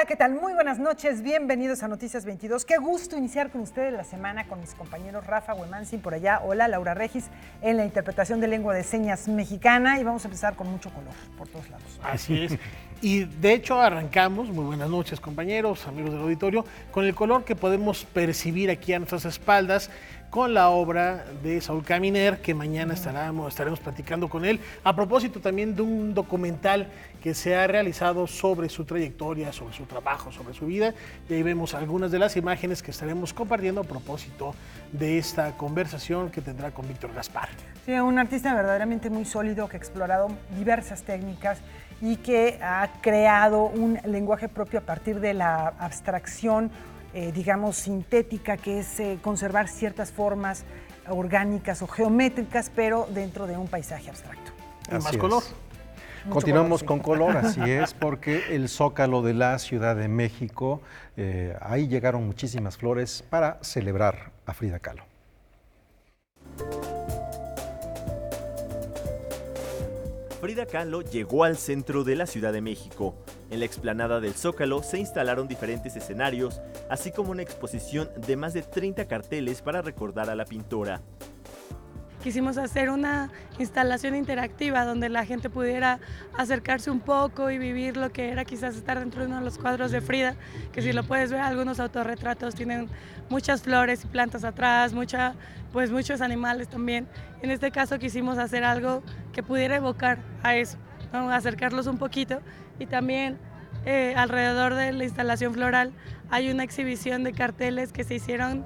Hola, ¿qué tal? Muy buenas noches, bienvenidos a Noticias 22. Qué gusto iniciar con ustedes la semana con mis compañeros Rafa Huemansin por allá. Hola, Laura Regis en la interpretación de lengua de señas mexicana y vamos a empezar con mucho color por todos lados. Así es. Y de hecho arrancamos, muy buenas noches compañeros, amigos del auditorio, con el color que podemos percibir aquí a nuestras espaldas con la obra de Saúl Caminer, que mañana estaremos platicando con él, a propósito también de un documental que se ha realizado sobre su trayectoria, sobre su trabajo, sobre su vida, y ahí vemos algunas de las imágenes que estaremos compartiendo a propósito de esta conversación que tendrá con Víctor Gaspar. Sí, un artista verdaderamente muy sólido que ha explorado diversas técnicas y que ha creado un lenguaje propio a partir de la abstracción, digamos, sintética, que es conservar ciertas formas orgánicas o geométricas, pero dentro de un paisaje abstracto. Y más color. Continuamos con color, así es, porque el Zócalo de la Ciudad de México, ahí llegaron muchísimas flores para celebrar a Frida Kahlo. Frida Kahlo llegó al centro de la Ciudad de México. En la explanada del Zócalo se instalaron diferentes escenarios, así como una exposición de más de 30 carteles para recordar a la pintora. Quisimos hacer una instalación interactiva donde la gente pudiera acercarse un poco y vivir lo que era quizás estar dentro de uno de los cuadros de Frida, que si lo puedes ver, algunos autorretratos tienen muchas flores y plantas atrás, muchos animales también. En este caso quisimos hacer algo que pudiera evocar a eso, ¿no? Acercarlos un poquito, y también alrededor de la instalación floral hay una exhibición de carteles que se hicieron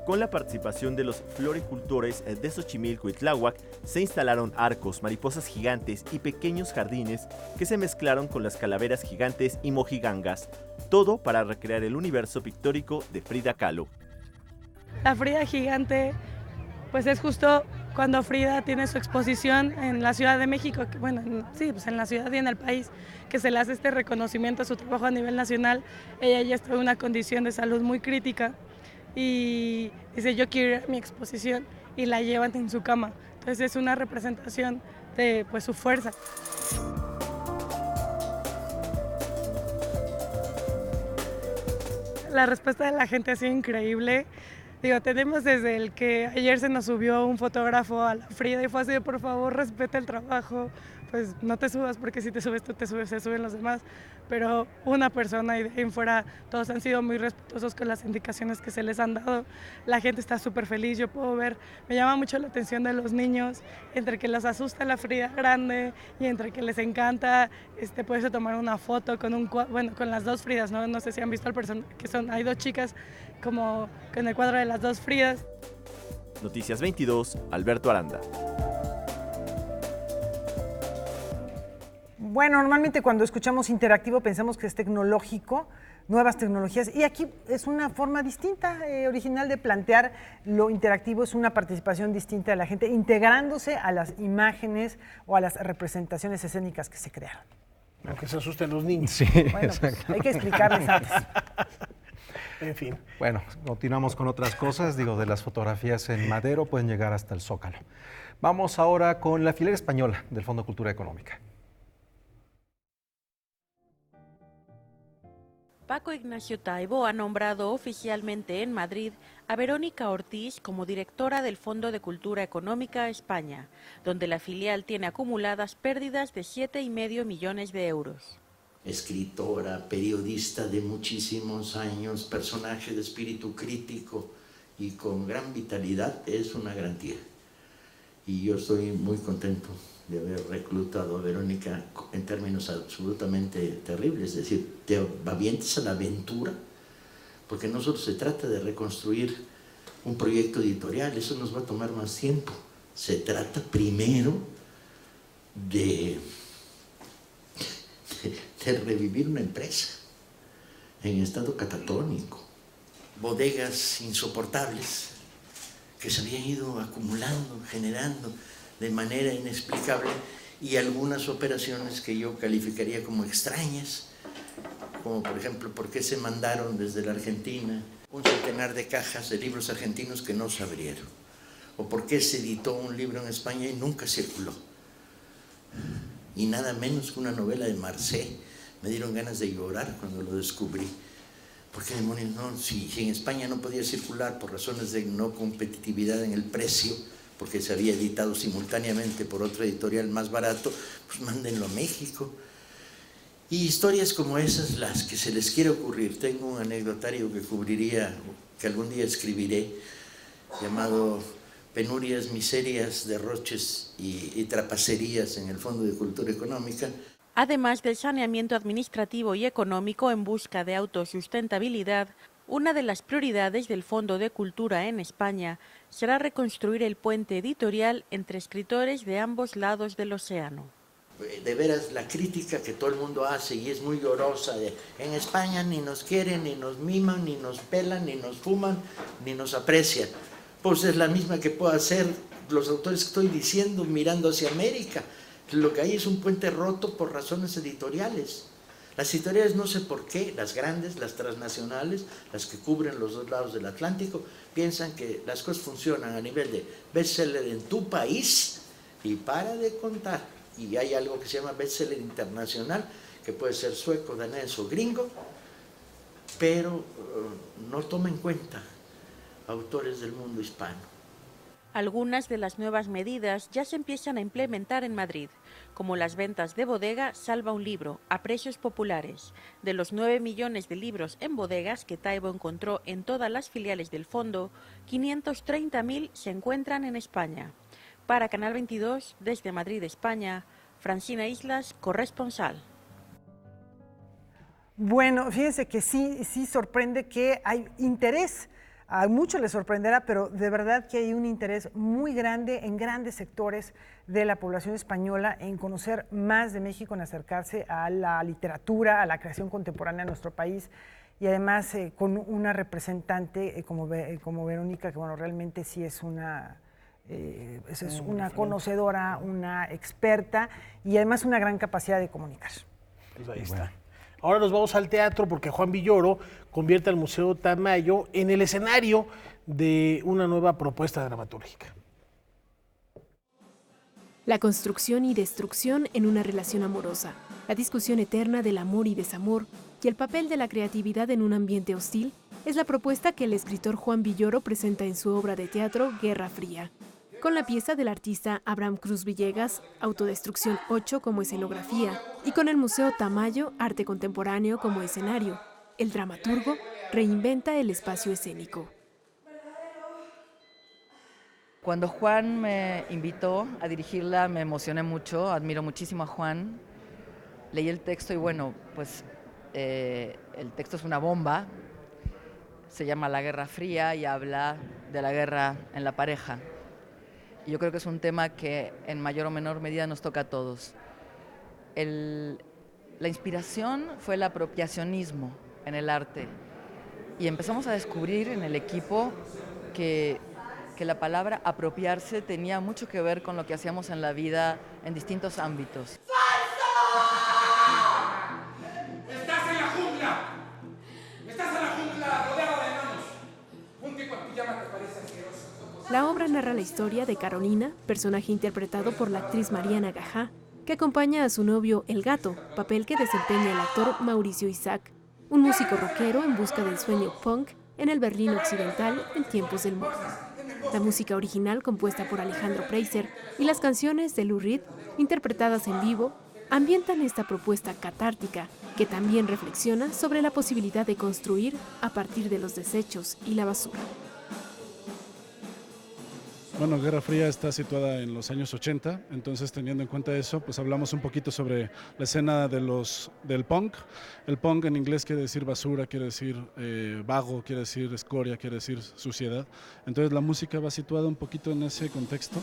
con la participación de los floricultores de Xochimilco y Tláhuac, se instalaron arcos, mariposas gigantes y pequeños jardines que se mezclaron con las calaveras gigantes y mojigangas, todo para recrear el universo pictórico de Frida Kahlo. La Frida gigante, pues es justo cuando Frida tiene su exposición en la Ciudad de México, en la ciudad y en el país, que se le hace este reconocimiento a su trabajo a nivel nacional. Ella ya está en una condición de salud muy crítica y dice: yo quiero ir a mi exposición, y la llevan en su cama. Entonces es una representación de su fuerza. La respuesta de la gente ha sido increíble. Tenemos desde el que ayer se nos subió un fotógrafo a la Frida y fue así de: por favor, respeta el trabajo, pues no te subas, porque si te subes tú, se suben los demás. Pero una persona, y de ahí en fuera todos han sido muy respetuosos con las indicaciones que se les han dado. La gente está súper feliz, yo puedo ver, me llama mucho la atención de los niños, entre que les asusta la Frida grande y entre que les encanta poderse tomar una foto con con las dos Fridas, no sé si han visto al personaje, hay dos chicas como con el cuadro de las dos Fridas. Noticias 22, Alberto Aranda. Bueno, normalmente cuando escuchamos interactivo pensamos que es tecnológico, nuevas tecnologías, y aquí es una forma distinta, original de plantear lo interactivo, es una participación distinta de la gente, integrándose a las imágenes o a las representaciones escénicas que se crearon. Aunque se asusten los niños. Sí, bueno, pues, hay que explicarles antes. En fin. Bueno, continuamos con otras cosas, de las fotografías en Madero pueden llegar hasta el Zócalo. Vamos ahora con la filera española del Fondo de Cultura Económica. Paco Ignacio Taibo ha nombrado oficialmente en Madrid a Verónica Ortiz como directora del Fondo de Cultura Económica España, donde la filial tiene acumuladas pérdidas de 7,5 millones de euros. Escritora, periodista de muchísimos años, personaje de espíritu crítico y con gran vitalidad, es una garantía. Y yo estoy muy contento de haber reclutado a Verónica en términos absolutamente terribles, es decir, te avientes a la aventura, porque no solo se trata de reconstruir un proyecto editorial, eso nos va a tomar más tiempo, se trata primero de revivir una empresa en estado catatónico, bodegas insoportables que se habían ido acumulando, generando de manera inexplicable, y algunas operaciones que yo calificaría como extrañas, como por ejemplo, ¿por qué se mandaron desde la Argentina un centenar de cajas de libros argentinos que no se abrieron? ¿O por qué se editó un libro en España y nunca circuló? Y nada menos que una novela de Marcé, Me dieron ganas de llorar cuando lo descubrí. ¿Por qué demonios no? Si en España no podía circular por razones de no competitividad en el precio, porque se había editado simultáneamente por otro editorial más barato, pues mándenlo a México. Y historias como esas, las que se les quiere ocurrir. Tengo un anecdotario que cubriría, que algún día escribiré, llamado Penurias, miserias, derroches y trapacerías en el Fondo de Cultura Económica. Además del saneamiento administrativo y económico en busca de autosustentabilidad, una de las prioridades del Fondo de Cultura en España será reconstruir el puente editorial entre escritores de ambos lados del océano. De veras, la crítica que todo el mundo hace y es muy llorosa de en España ni nos quieren, ni nos miman, ni nos pelan, ni nos fuman, ni nos aprecian. Pues es la misma que puedo hacer los autores que estoy diciendo mirando hacia América. Lo que hay es un puente roto por razones editoriales. Las editoriales, no sé por qué, las grandes, las transnacionales, las que cubren los dos lados del Atlántico, piensan que las cosas funcionan a nivel de bestseller en tu país y para de contar. Y hay algo que se llama bestseller internacional, que puede ser sueco, danés o gringo, pero no toma en cuenta autores del mundo hispano. Algunas de las nuevas medidas ya se empiezan a implementar en Madrid, como las ventas de bodega Salva un libro a precios populares. De los 9 millones de libros en bodegas que Taibo encontró en todas las filiales del fondo, 530.000 se encuentran en España. Para Canal 22, desde Madrid, España, Francina Islas, corresponsal. Bueno, fíjense que sí sorprende que hay interés. A muchos les sorprenderá, pero de verdad que hay un interés muy grande en grandes sectores de la población española en conocer más de México, en acercarse a la literatura, a la creación contemporánea de nuestro país y además con una representante como Verónica, que bueno, realmente sí es una conocedora, una experta y además una gran capacidad de comunicar. Pues ahí está. Ahora nos vamos al teatro porque Juan Villoro convierte al Museo Tamayo en el escenario de una nueva propuesta dramatúrgica. La construcción y destrucción en una relación amorosa, la discusión eterna del amor y desamor y el papel de la creatividad en un ambiente hostil es la propuesta que el escritor Juan Villoro presenta en su obra de teatro Guerra Fría. Con la pieza del artista Abraham Cruz Villegas, Autodestrucción 8 como escenografía, y con el Museo Tamayo, Arte Contemporáneo como escenario, el dramaturgo reinventa el espacio escénico. Cuando Juan me invitó a dirigirla me emocioné mucho, admiro muchísimo a Juan. Leí el texto y bueno, pues el texto es una bomba, se llama La Guerra Fría y habla de la guerra en la pareja. Y yo creo que es un tema que en mayor o menor medida nos toca a todos. La inspiración fue el apropiacionismo en el arte y empezamos a descubrir en el equipo que la palabra apropiarse tenía mucho que ver con lo que hacíamos en la vida en distintos ámbitos. ¡Estás en la jungla! ¡Estás en la jungla rodeado de enanos! Un tipo en pijama que parece asqueroso. La obra narra la historia de Carolina, personaje interpretado por la actriz Mariana Gajá, que acompaña a su novio El Gato, papel que desempeña el actor Mauricio Isaac, un músico rockero en busca del sueño punk en el Berlín occidental en tiempos del morro. La música original, compuesta por Alejandro Preiser, y las canciones de Lou Reed, interpretadas en vivo, ambientan esta propuesta catártica que también reflexiona sobre la posibilidad de construir a partir de los desechos y la basura. Bueno, Guerra Fría está situada en los años 80, entonces teniendo en cuenta eso, pues hablamos un poquito sobre la escena del punk. El punk en inglés quiere decir basura, quiere decir vago, quiere decir escoria, quiere decir suciedad. Entonces la música va situada un poquito en ese contexto.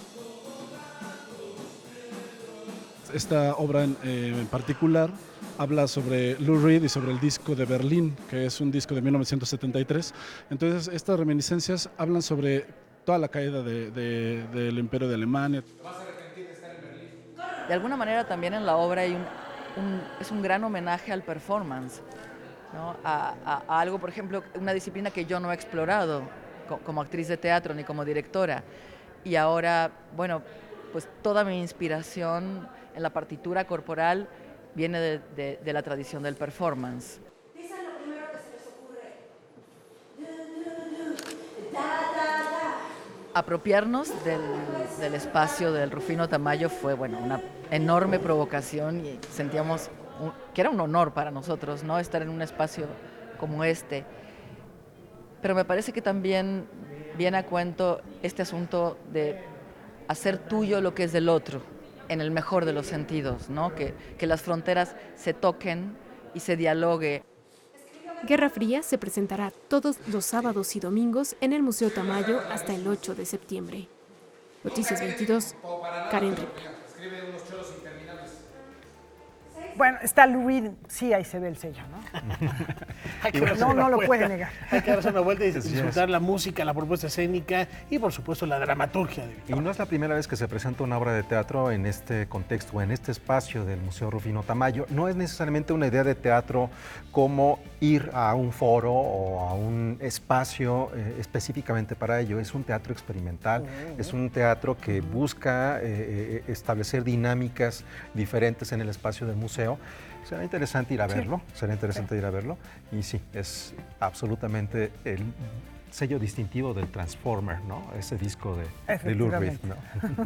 Esta obra en particular habla sobre Lou Reed y sobre el disco de Berlín, que es un disco de 1973. Entonces estas reminiscencias hablan sobre toda la caída del Imperio de Alemania. De alguna manera también en la obra hay es un gran homenaje al performance, ¿no? A algo, por ejemplo, una disciplina que yo no he explorado como actriz de teatro ni como directora. Y ahora, bueno, pues toda mi inspiración en la partitura corporal viene de la tradición del performance. Apropiarnos del espacio del Rufino Tamayo fue una enorme provocación y sentíamos que era un honor para nosotros, ¿no? Estar en un espacio como este. Pero me parece que también viene a cuento este asunto de hacer tuyo lo que es del otro, en el mejor de los sentidos, ¿no? Que las fronteras se toquen y se dialogue. Guerra Fría se presentará todos los sábados y domingos en el Museo Tamayo hasta el 8 de septiembre. Noticias 22, Karen Rivera. Bueno, está Lou Reed, sí, ahí se ve el sello, ¿no? No lo puede negar. Hay que darse una vuelta y disfrutar la música, la propuesta escénica y, por supuesto, la dramaturgia. Y no es la primera vez que se presenta una obra de teatro en este contexto, en este espacio del Museo Rufino Tamayo. No es necesariamente una idea de teatro como ir a un foro o a un espacio específicamente para ello. Es un teatro experimental, es un teatro que busca establecer dinámicas diferentes en el espacio del museo. Será interesante ir a verlo, y sí, es absolutamente el sello distintivo del Transformer, ¿no? Ese disco de Lou Reed, ¿no?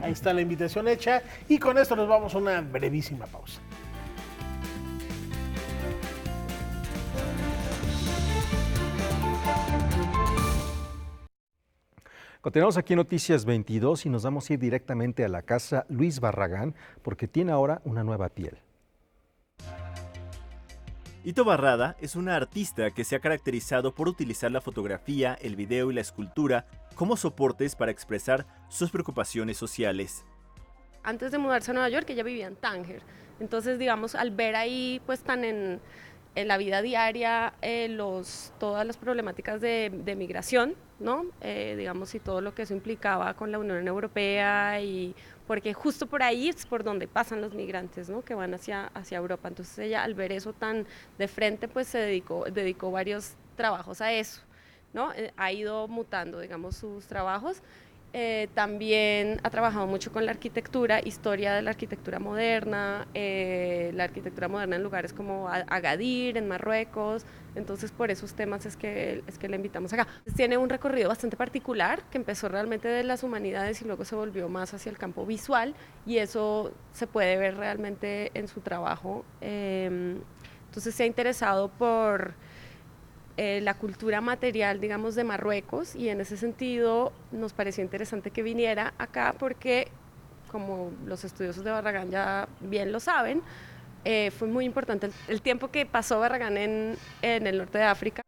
Ahí está la invitación hecha y con esto nos vamos a una brevísima pausa. Continuamos aquí en Noticias 22 y nos vamos a ir directamente a la casa Luis Barragán porque tiene ahora una nueva piel. Ito Barrada es una artista que se ha caracterizado por utilizar la fotografía, el video y la escultura como soportes para expresar sus preocupaciones sociales. Antes de mudarse a Nueva York, ella vivía en Tánger. Entonces, digamos, al ver ahí, pues tan en la vida diaria, todas las problemáticas de migración, ¿no? Digamos, y todo lo que eso implicaba con la Unión Europea, y porque justo por ahí es por donde pasan los migrantes, ¿no? Que van hacia Europa. Entonces ella, al ver eso tan de frente, pues se dedicó varios trabajos a eso, ¿no? Ha ido mutando, digamos, sus trabajos. También ha trabajado mucho con la arquitectura, historia de la arquitectura moderna en lugares como Agadir, en Marruecos. Entonces, por esos temas es que la invitamos acá. Tiene un recorrido bastante particular que empezó realmente de las humanidades y luego se volvió más hacia el campo visual, y eso se puede ver realmente en su trabajo. Entonces se ha interesado por la cultura material, digamos, de Marruecos, y en ese sentido nos pareció interesante que viniera acá porque, como los estudiosos de Barragán ya bien lo saben, fue muy importante el tiempo que pasó Barragán en el norte de África.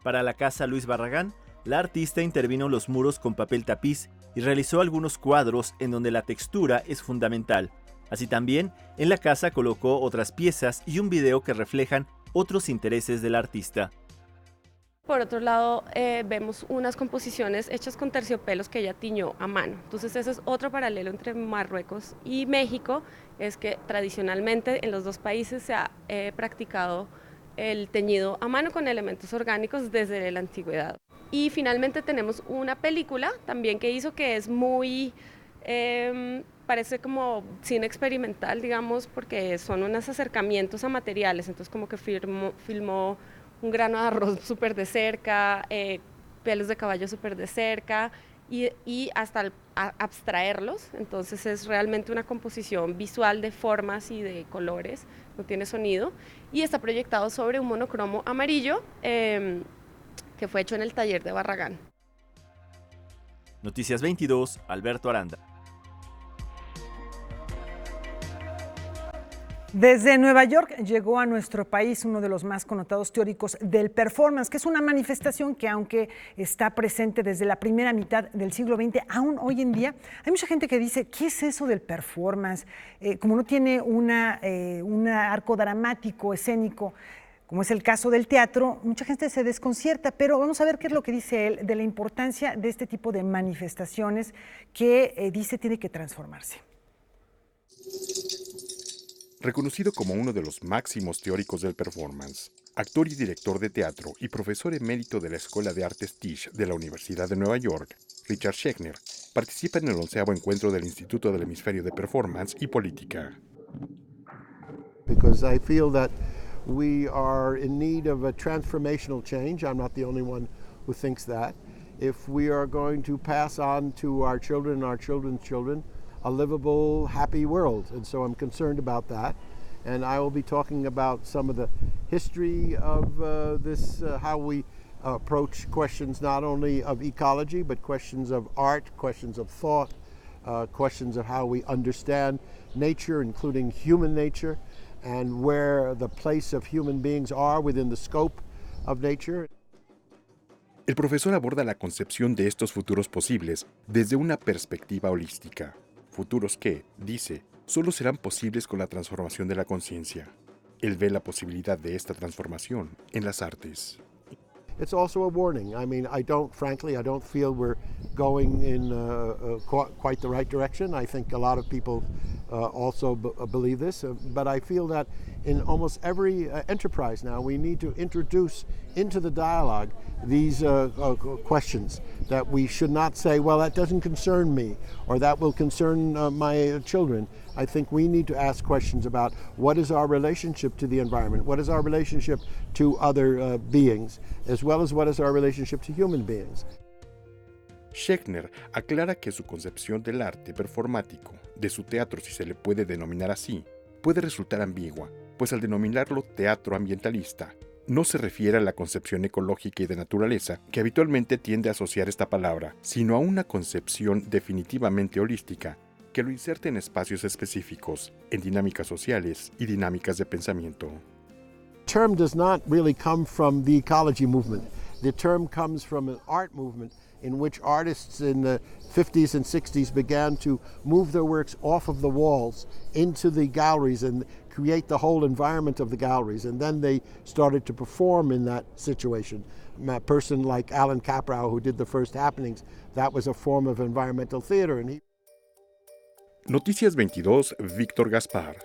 Para la casa Luis Barragán, la artista intervino los muros con papel tapiz y realizó algunos cuadros en donde la textura es fundamental. Así también, en la casa colocó otras piezas y un video que reflejan otros intereses del artista. Por otro lado, vemos unas composiciones hechas con terciopelos que ella tiñó a mano. Entonces ese es otro paralelo entre Marruecos y México, es que tradicionalmente en los dos países se ha practicado el teñido a mano con elementos orgánicos desde la antigüedad. Y finalmente tenemos una película también que hizo, que es muy, parece como cine experimental, digamos, porque son unos acercamientos a materiales. Entonces como que filmó un grano de arroz súper de cerca, pelos de caballo súper de cerca, y hasta abstraerlos. Entonces es realmente una composición visual de formas y de colores, no tiene sonido, y está proyectado sobre un monocromo amarillo que fue hecho en el taller de Barragán. Noticias 22, Alberto Aranda. Desde Nueva York llegó a nuestro país uno de los más connotados teóricos del performance, que es una manifestación que, aunque está presente desde la primera mitad del siglo XX, aún hoy en día hay mucha gente que dice, ¿qué es eso del performance? Como no tiene un arco dramático, escénico, como es el caso del teatro, mucha gente se desconcierta, pero vamos a ver qué es lo que dice él de la importancia de este tipo de manifestaciones que dice tiene que transformarse. Reconocido como uno de los máximos teóricos del performance, actor y director de teatro y profesor emérito de la Escuela de Artes Tisch de la Universidad de Nueva York, Richard Schechner participa en el 11º encuentro del Instituto del Hemisferio de Performance y Política. because I feel that we are in need of a transformational change. I'm not the only one who thinks that. If we are going to pass on to our children and our children's children a livable, happy world. And so I'm concerned about that. And I will be talking about some of the history of how we approach questions not only of ecology, but questions of art, questions of thought, questions of how we understand nature, including human nature, and where the place of human beings are within the scope of nature. El profesor aborda la concepción de estos futuros posibles desde una perspectiva holística. Futuros que, dice, solo serán posibles con la transformación de la conciencia. Él ve la posibilidad de esta transformación en las artes. It's also a warning. I mean, I don't feel we're going in quite the right direction. I think a lot of people also believe this, but I feel that in almost every enterprise now, we need to introduce into the dialogue these questions that we should not say, well, that doesn't concern me, or that will concern my children. I think we need to ask questions about what is our relationship to the environment, what is our relationship to other beings, as well as what is our relationship to human beings. Schechner aclara que su concepción del arte performático, de su teatro si se le puede denominar así, puede resultar ambigua, pues al denominarlo teatro ambientalista, no se refiere a la concepción ecológica y de naturaleza que habitualmente tiende a asociar esta palabra, sino a una concepción definitivamente holística que lo inserte en espacios específicos, en dinámicas sociales y dinámicas de pensamiento. The term does not really come from the ecology movement. The term comes from an art movement in which artists in the 50s and 60s began to move their works off of the walls into the galleries and create the whole environment of the galleries. And then they started to perform in that situation. A person like Alan Kaprow, who did the first happenings, that was a form of environmental theater. And Noticias 22, Víctor Gaspar.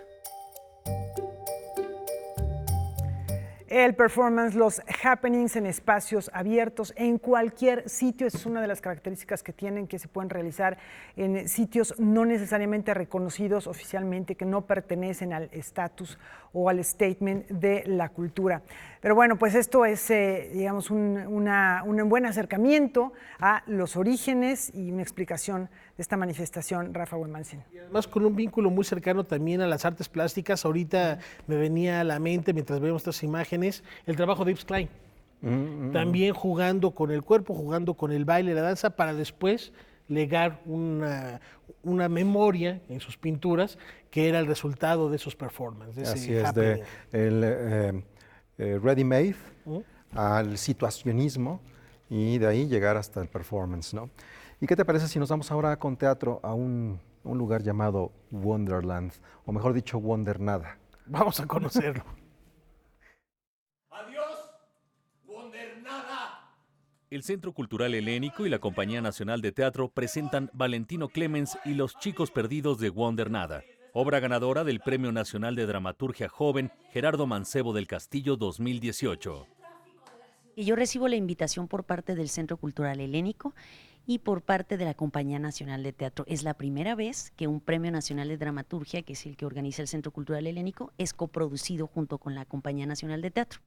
El performance, los happenings en espacios abiertos, en cualquier sitio, esa es una de las características que tienen, que se pueden realizar en sitios no necesariamente reconocidos oficialmente, que no pertenecen al estatus o al statement de la cultura. Pero bueno, pues esto es, digamos, un buen acercamiento a los orígenes y una explicación de esta manifestación, Rafa Buenmancin. Además, con un vínculo muy cercano también a las artes plásticas. Ahorita me venía a la mente, mientras vemos estas imágenes, el trabajo de Yves Klein. También jugando con el cuerpo, jugando con el baile, la danza, para después legar una memoria en sus pinturas que era el resultado de esos performances. Así es, el ready-made al situacionismo y de ahí llegar hasta el performance, ¿no? ¿Y qué te parece si nos vamos ahora con teatro a un lugar llamado Wonderland, o mejor dicho, Wonder Nada? Vamos a conocerlo. ¡Adiós, Wonder Nada! El Centro Cultural Helénico y la Compañía Nacional de Teatro presentan Valentino Clemens y los Chicos Perdidos de Wonder Nada, obra ganadora del Premio Nacional de Dramaturgia Joven Gerardo Mancebo del Castillo 2018. Y yo recibo la invitación por parte del Centro Cultural Helénico y por parte de la Compañía Nacional de Teatro. Es la primera vez que un Premio Nacional de Dramaturgia, que es el que organiza el Centro Cultural Helénico, es coproducido junto con la Compañía Nacional de Teatro.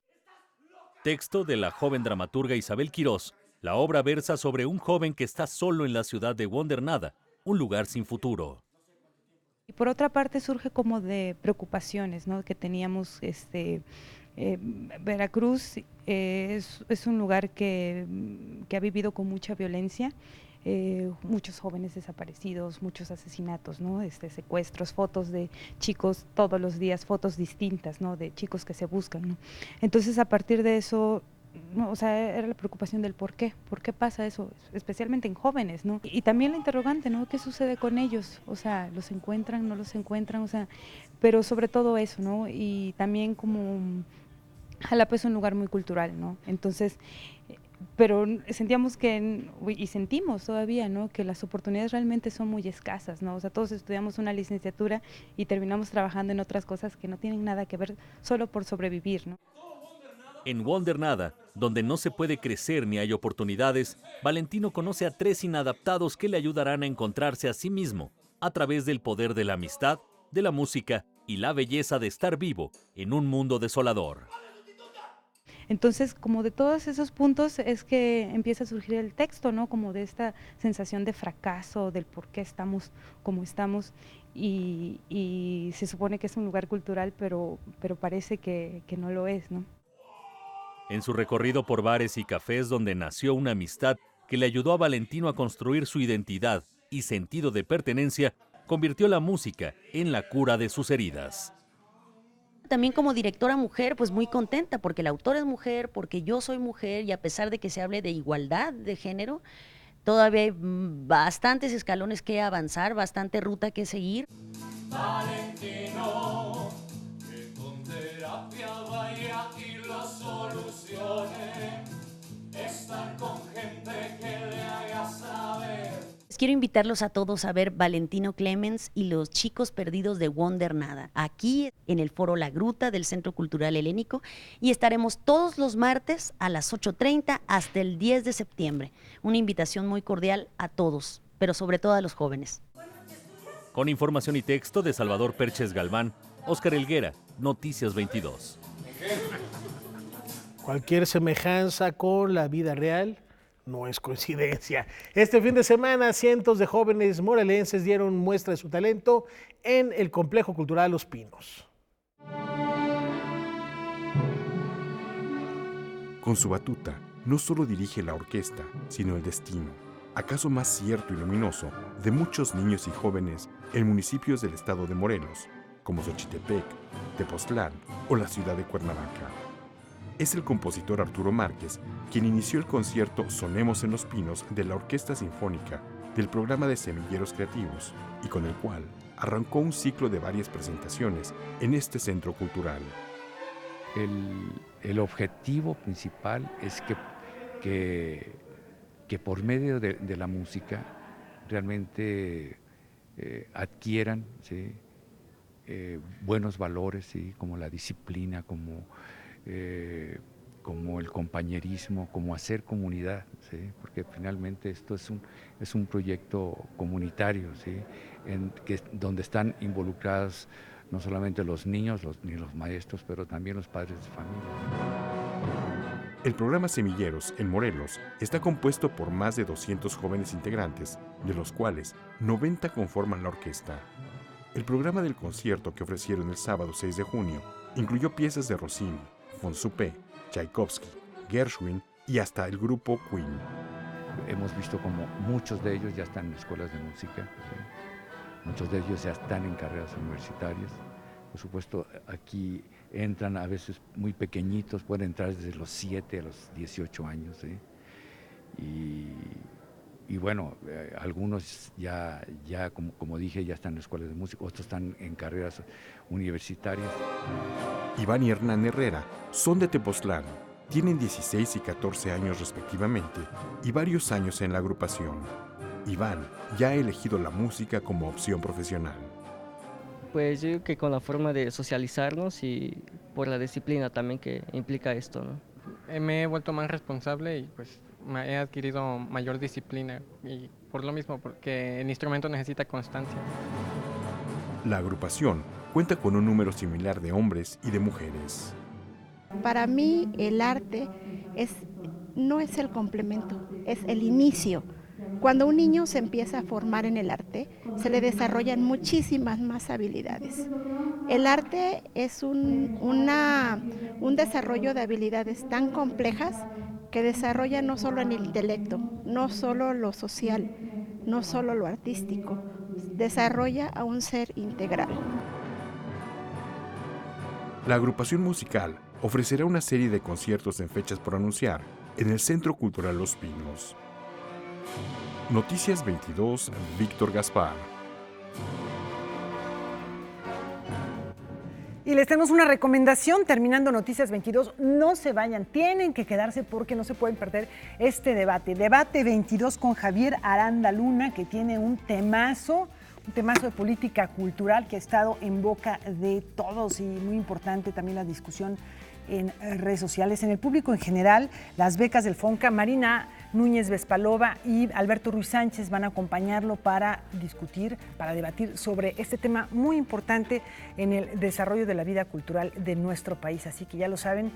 Texto de la joven dramaturga Isabel Quirós. La obra versa sobre un joven que está solo en la ciudad de Wonder Nada, un lugar sin futuro. Y por otra parte surge como de preocupaciones, ¿no? Que teníamos, Veracruz es un lugar que ha vivido con mucha violencia, muchos jóvenes desaparecidos, muchos asesinatos, ¿no? Secuestros, fotos de chicos todos los días, fotos distintas, ¿no? De chicos que se buscan, ¿no? Entonces a partir de eso, no, o sea, era la preocupación del por qué pasa eso, especialmente en jóvenes, ¿no? Y también la interrogante, ¿no? ¿Qué sucede con ellos? O sea, ¿los encuentran, no los encuentran? O sea, pero sobre todo eso, ¿no? Y también como Jalapa es un lugar muy cultural, ¿no? Entonces, pero sentíamos y sentimos todavía, ¿no? Que las oportunidades realmente son muy escasas, ¿no? O sea, todos estudiamos una licenciatura y terminamos trabajando en otras cosas que no tienen nada que ver, solo por sobrevivir, ¿no? En Wonder Nada, donde no se puede crecer ni hay oportunidades, Valentino conoce a 3 inadaptados que le ayudarán a encontrarse a sí mismo a través del poder de la amistad, de la música y la belleza de estar vivo en un mundo desolador. Entonces, como de todos esos puntos es que empieza a surgir el texto, ¿no? Como de esta sensación de fracaso, del por qué estamos como estamos, y se supone que es un lugar cultural, pero parece que no lo es, ¿no? En su recorrido por bares y cafés donde nació una amistad que le ayudó a Valentino a construir su identidad y sentido de pertenencia, convirtió la música en la cura de sus heridas. También como directora mujer, pues muy contenta porque la autora es mujer, porque yo soy mujer y a pesar de que se hable de igualdad de género, todavía hay bastantes escalones que avanzar, bastante ruta que seguir. Valentino, que con terapia vaya y lo solucione, estar con gente que le haga saber. Quiero invitarlos a todos a ver Valentino Clemens y los chicos perdidos de Wonder Nada, aquí en el Foro La Gruta del Centro Cultural Helénico, y estaremos todos los martes a las 8:30 hasta el 10 de septiembre. Una invitación muy cordial a todos, pero sobre todo a los jóvenes. Con información y texto de Salvador Perches Galván, Óscar Helguera, Noticias 22. Cualquier semejanza con la vida real no es coincidencia. Este fin de semana, cientos de jóvenes morelenses dieron muestra de su talento en el Complejo Cultural Los Pinos. Con su batuta, no solo dirige la orquesta, sino el destino, acaso más cierto y luminoso, de muchos niños y jóvenes en municipios del estado de Morelos, como Xochitepec, Tepoztlán o la ciudad de Cuernavaca. Es el compositor Arturo Márquez quien inició el concierto Sonemos en los Pinos de la Orquesta Sinfónica del programa de Semilleros Creativos y con el cual arrancó un ciclo de varias presentaciones en este centro cultural. El objetivo principal es que por medio de la música realmente adquieran, ¿sí? Buenos valores, ¿sí? Como la disciplina, como el compañerismo, como hacer comunidad, ¿sí? Porque finalmente esto es un proyecto comunitario, ¿sí? Donde están involucrados no solamente los niños ni los maestros, pero también los padres de familia. El programa Semilleros en Morelos está compuesto por más de 200 jóvenes integrantes, de los cuales 90 conforman la orquesta. El programa del concierto que ofrecieron el sábado 6 de junio incluyó piezas de Rossini, Fonsupe, Tchaikovsky, Gershwin y hasta el grupo Queen. Hemos visto como muchos de ellos ya están en escuelas de música, ¿sí? Muchos de ellos ya están en carreras universitarias. Por supuesto, aquí entran a veces muy pequeñitos, pueden entrar desde los 7 a los 18 años, ¿sí? Y bueno, algunos ya como dije, ya están en escuelas de música, otros están en carreras universitarias. Iván y Hernán Herrera son de Tepoztlán, tienen 16 y 14 años respectivamente y varios años en la agrupación. Iván ya ha elegido la música como opción profesional. Pues yo digo que con la forma de socializarnos y por la disciplina también que implica esto, ¿no? Me he vuelto más responsable y pues he adquirido mayor disciplina y por lo mismo, porque el instrumento necesita constancia. La agrupación cuenta con un número similar de hombres y de mujeres. Para mí el arte no es el complemento, es el inicio. Cuando un niño se empieza a formar en el arte, se le desarrollan muchísimas más habilidades. El arte es un desarrollo de habilidades tan complejas que desarrolla no solo en el intelecto, no solo lo social, no solo lo artístico, desarrolla a un ser integral. La agrupación musical ofrecerá una serie de conciertos en fechas por anunciar en el Centro Cultural Los Pinos. Noticias 22, Víctor Gaspar. Y les tenemos una recomendación, terminando Noticias 22, no se vayan, tienen que quedarse porque no se pueden perder este debate. Debate 22 con Javier Aranda Luna, que tiene un temazo de política cultural que ha estado en boca de todos y muy importante también la discusión en redes sociales, en el público en general, las becas del FONCA. Marina Núñez Vespalova y Alberto Ruiz Sánchez van a acompañarlo para discutir, para debatir sobre este tema muy importante en el desarrollo de la vida cultural de nuestro país. Así que ya lo saben,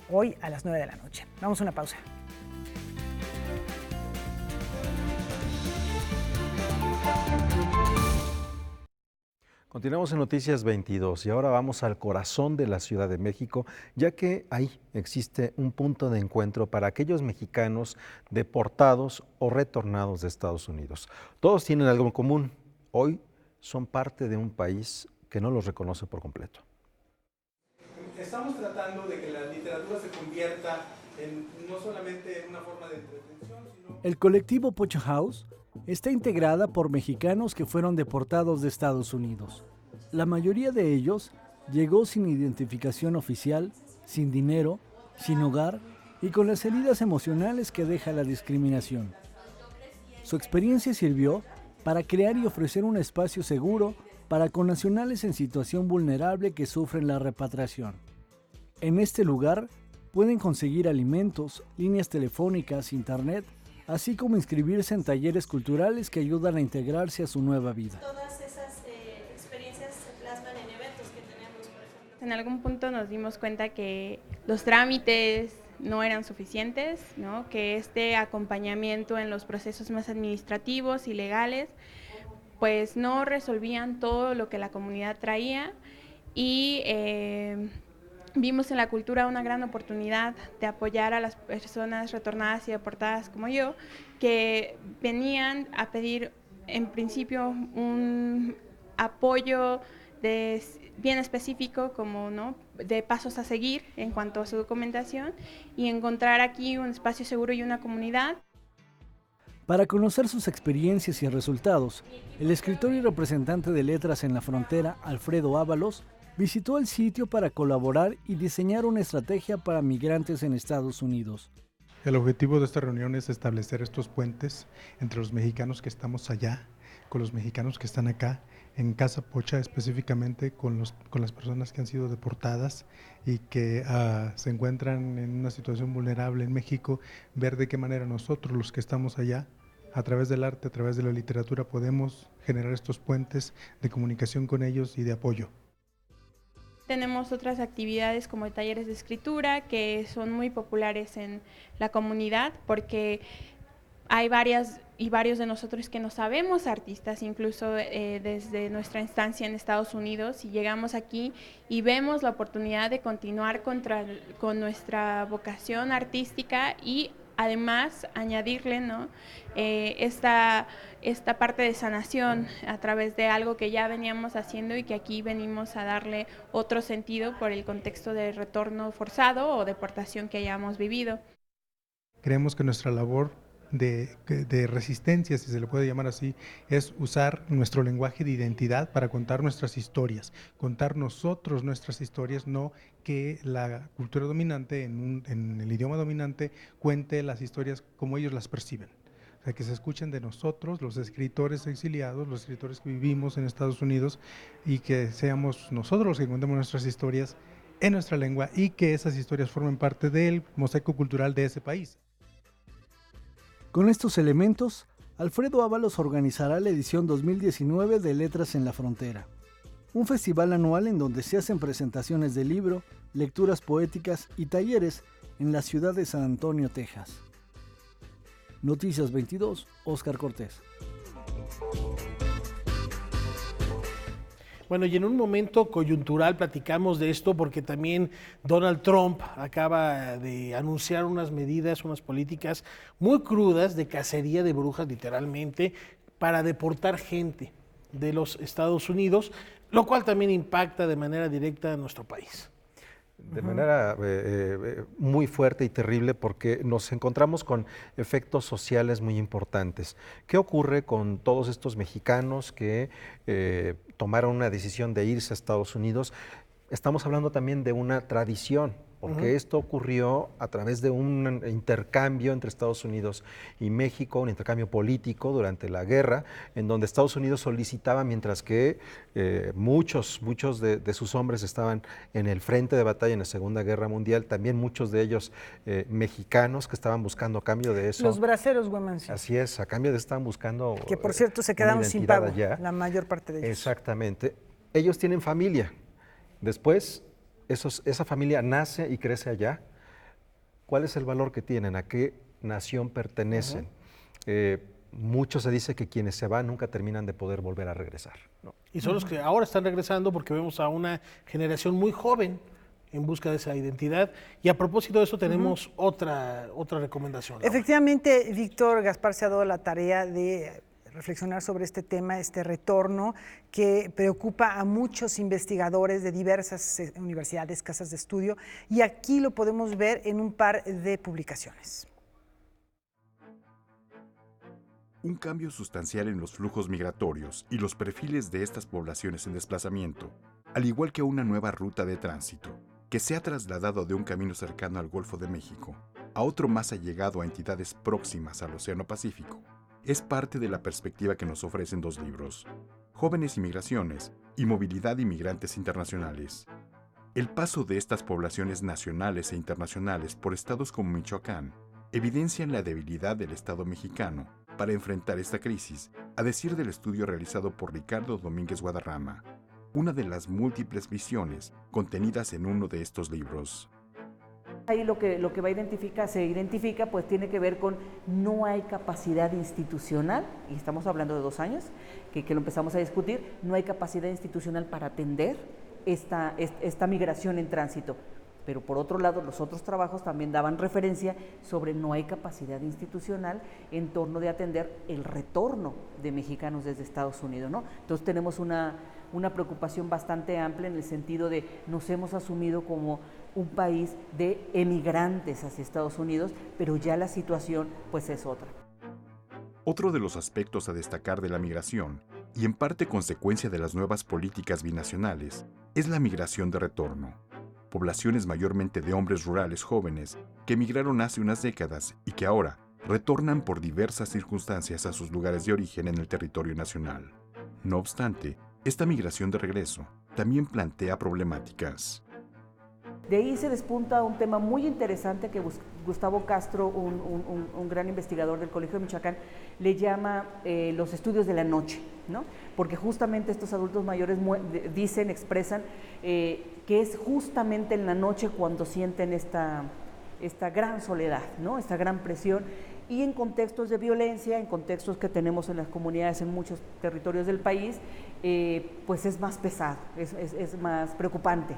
hoy a las 9 de la noche. Vamos a una pausa. Continuamos en Noticias 22 y ahora vamos al corazón de la Ciudad de México, ya que ahí existe un punto de encuentro para aquellos mexicanos deportados o retornados de Estados Unidos. Todos tienen algo en común. Hoy son parte de un país que no los reconoce por completo. Estamos tratando de que la literatura se convierta no solamente en una forma de entretención, sino... El colectivo Pocho House está integrada por mexicanos que fueron deportados de Estados Unidos. La mayoría de ellos llegó sin identificación oficial, sin dinero, sin hogar y con las heridas emocionales que deja la discriminación. Su experiencia sirvió para crear y ofrecer un espacio seguro para connacionales en situación vulnerable que sufren la repatriación. En este lugar pueden conseguir alimentos, líneas telefónicas, internet, así como inscribirse en talleres culturales que ayudan a integrarse a su nueva vida. Todas esas experiencias se plasman en eventos que tenemos, por ejemplo. En algún punto nos dimos cuenta que los trámites no eran suficientes, ¿no? Que este acompañamiento en los procesos más administrativos y legales pues no resolvían todo lo que la comunidad traía y vimos en la cultura una gran oportunidad de apoyar a las personas retornadas y deportadas como yo, que venían a pedir en principio un apoyo bien específico, como ¿no? de pasos a seguir en cuanto a su documentación, y encontrar aquí un espacio seguro y una comunidad. Para conocer sus experiencias y resultados, el escritor y representante de Letras en la Frontera, Alfredo Ábalos, visitó el sitio para colaborar y diseñar una estrategia para migrantes en Estados Unidos. El objetivo de esta reunión es establecer estos puentes entre los mexicanos que estamos allá, con los mexicanos que están acá, en Casa Pocha específicamente con las personas que han sido deportadas y que se encuentran en una situación vulnerable en México, ver de qué manera nosotros, los que estamos allá, a través del arte, a través de la literatura, podemos generar estos puentes de comunicación con ellos y de apoyo. Tenemos otras actividades como talleres de escritura que son muy populares en la comunidad porque hay varios de nosotros que no sabemos artistas, incluso desde nuestra instancia en Estados Unidos, y llegamos aquí y vemos la oportunidad de continuar con nuestra vocación artística y además añadirle ¿no? esta parte de sanación a través de algo que ya veníamos haciendo y que aquí venimos a darle otro sentido por el contexto de retorno forzado o deportación que hayamos vivido. Creemos que nuestra labor de resistencia, si se le puede llamar así, es usar nuestro lenguaje de identidad para contar nuestras historias, contar nosotros nuestras historias, no que la cultura dominante, en el idioma dominante, cuente las historias como ellos las perciben. O sea, que se escuchen de nosotros, los escritores exiliados, los escritores que vivimos en Estados Unidos, y que seamos nosotros los que contemos nuestras historias en nuestra lengua y que esas historias formen parte del mosaico cultural de ese país. Con estos elementos, Alfredo Ábalos organizará la edición 2019 de Letras en la Frontera, un festival anual en donde se hacen presentaciones de libro, lecturas poéticas y talleres en la ciudad de San Antonio, Texas. Noticias 22, Óscar Cortés. Bueno, y en un momento coyuntural platicamos de esto porque también Donald Trump acaba de anunciar unas medidas, unas políticas muy crudas de cacería de brujas, literalmente, para deportar gente de los Estados Unidos, lo cual también impacta de manera directa a nuestro país. De manera muy fuerte y terrible, porque nos encontramos con efectos sociales muy importantes. ¿Qué ocurre con todos estos mexicanos que tomaron una decisión de irse a Estados Unidos? Estamos hablando también de una tradición porque esto ocurrió a través de un intercambio entre Estados Unidos y México, un intercambio político durante la guerra, en donde Estados Unidos solicitaba, mientras que muchos de sus hombres estaban en el frente de batalla en la Segunda Guerra Mundial, también muchos de ellos mexicanos que estaban buscando a cambio de eso. Los braceros, Huemancio. Así es, a cambio de estaban buscando. Que por cierto se quedaron sin pago, la mayor parte de ellos. Exactamente. Ellos tienen familia. Después, esa familia nace y crece allá. ¿Cuál es el valor que tienen? ¿A qué nación pertenecen? Mucho se dice que quienes se van nunca terminan de poder volver a regresar, ¿no? Y son los que ahora están regresando porque vemos a una generación muy joven en busca de esa identidad. Y a propósito de eso tenemos otra recomendación. Efectivamente, Víctor Gaspar se ha dado la tarea de reflexionar sobre este tema, este retorno que preocupa a muchos investigadores de diversas universidades, casas de estudio, y aquí lo podemos ver en un par de publicaciones. Un cambio sustancial en los flujos migratorios y los perfiles de estas poblaciones en desplazamiento, al igual que una nueva ruta de tránsito, que se ha trasladado de un camino cercano al Golfo de México a otro más allegado a entidades próximas al Océano Pacífico, es parte de la perspectiva que nos ofrecen dos libros, Jóvenes y Migraciones y Movilidad de Inmigrantes Internacionales. El paso de estas poblaciones nacionales e internacionales por estados como Michoacán evidencian la debilidad del Estado mexicano para enfrentar esta crisis, a decir del estudio realizado por Ricardo Domínguez Guadarrama, una de las múltiples visiones contenidas en uno de estos libros. Ahí lo que se identifica, pues tiene que ver con no hay capacidad institucional, y estamos hablando de 2 años, que lo empezamos a discutir, no hay capacidad institucional para atender esta migración en tránsito. Pero por otro lado, los otros trabajos también daban referencia sobre no hay capacidad institucional en torno de atender el retorno de mexicanos desde Estados Unidos, ¿no? Entonces tenemos una preocupación bastante amplia en el sentido de nos hemos asumido como un país de emigrantes hacia Estados Unidos, pero ya la situación pues es otra. Otro de los aspectos a destacar de la migración, y en parte consecuencia de las nuevas políticas binacionales, es la migración de retorno. Poblaciones mayormente de hombres rurales jóvenes que emigraron hace unas décadas y que ahora retornan por diversas circunstancias a sus lugares de origen en el territorio nacional. No obstante, esta migración de regreso también plantea problemáticas. De ahí se despunta un tema muy interesante que Gustavo Castro, un gran investigador del Colegio de Michoacán, le llama los estudios de la noche, ¿no? Porque justamente estos adultos mayores expresan que es justamente en la noche cuando sienten esta gran soledad, ¿no? Esta gran presión, y en contextos de violencia, en contextos que tenemos en las comunidades en muchos territorios del país, pues es más pesado, es más preocupante.